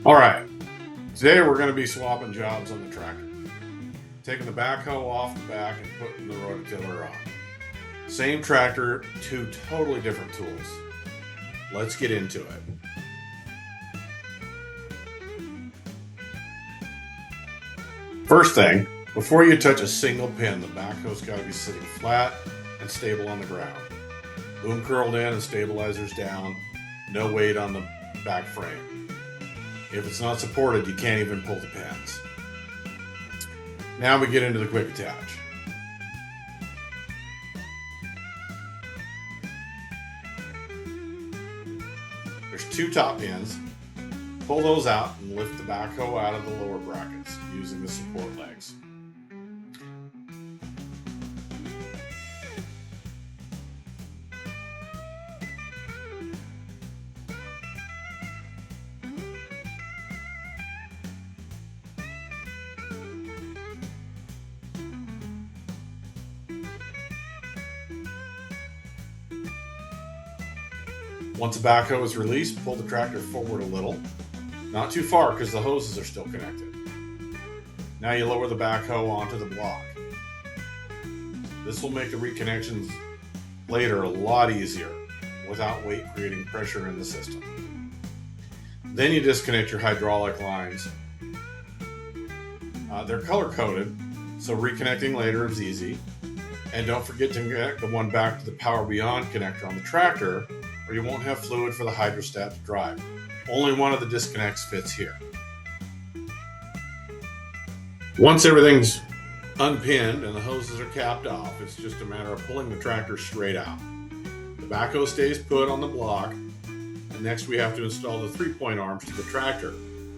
All right, today we're going to be swapping jobs on the tractor. Taking the backhoe off the back and putting the roto-tiller on. Same tractor, two totally different tools. Let's get into it. First thing, before you touch a single pin, the backhoe's got to be sitting flat and stable on the ground. Boom curled in and stabilizers down, no weight on the back frame. If it's not supported, you can't even pull the pins. Now we get into the quick attach. There's two top pins. Pull those out and lift the backhoe out of the lower brackets using the support legs. Once the backhoe is released, pull the tractor forward a little. Not too far because the hoses are still connected. Now you lower the backhoe onto the block. This will make the reconnections later a lot easier without weight creating pressure in the system. Then you disconnect your hydraulic lines. They're color coded, so reconnecting later is easy. And don't forget to connect the one back to the Power Beyond connector on the tractor, or you won't have fluid for the hydrostat to drive. Only one of the disconnects fits here. Once everything's unpinned and the hoses are capped off, it's just a matter of pulling the tractor straight out. The backhoe stays put on the block, and next we have to install the 3-point arms to the tractor.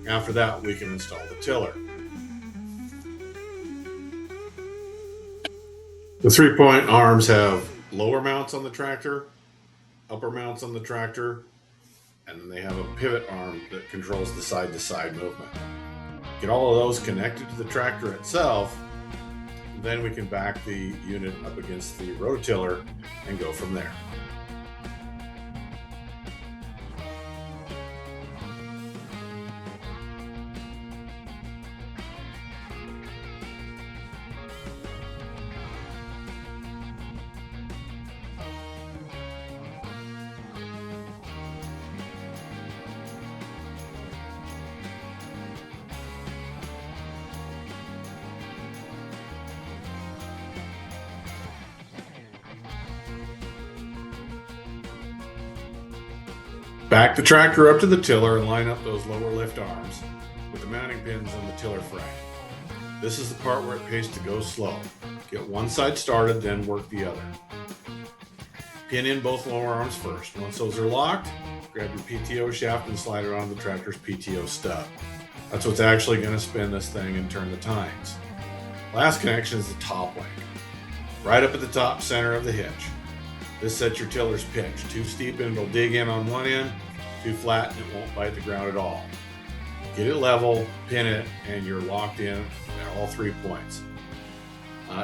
After that, we can install the tiller. The 3-point arms have lower mounts on the tractor, upper mounts on the tractor, and then they have a pivot arm that controls the side-to-side movement. Get all of those connected to the tractor itself, then we can back the unit up against the rototiller and go from there. Back the tractor up to the tiller and line up those lower lift arms with the mounting pins on the tiller frame. This is the part where it pays to go slow. Get one side started, then work the other. Pin in both lower arms first. Once those are locked, grab your PTO shaft and slide it onto the tractor's PTO stub. That's what's actually going to spin this thing and turn the tines. Last connection is the top link, right up at the top center of the hitch. This sets your tiller's pitch. Too steep and it'll dig in on one end, too flat and it won't bite the ground at all. Get it level, pin it, and you're locked in at all 3 points.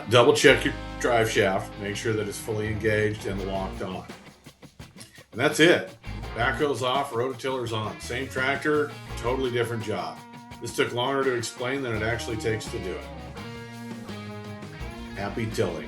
Double check your drive shaft, make sure that it's fully engaged and locked on. And that's it. Backhoe's off, rototiller's on. Same tractor, totally different job. This took longer to explain than it actually takes to do it. Happy tilling.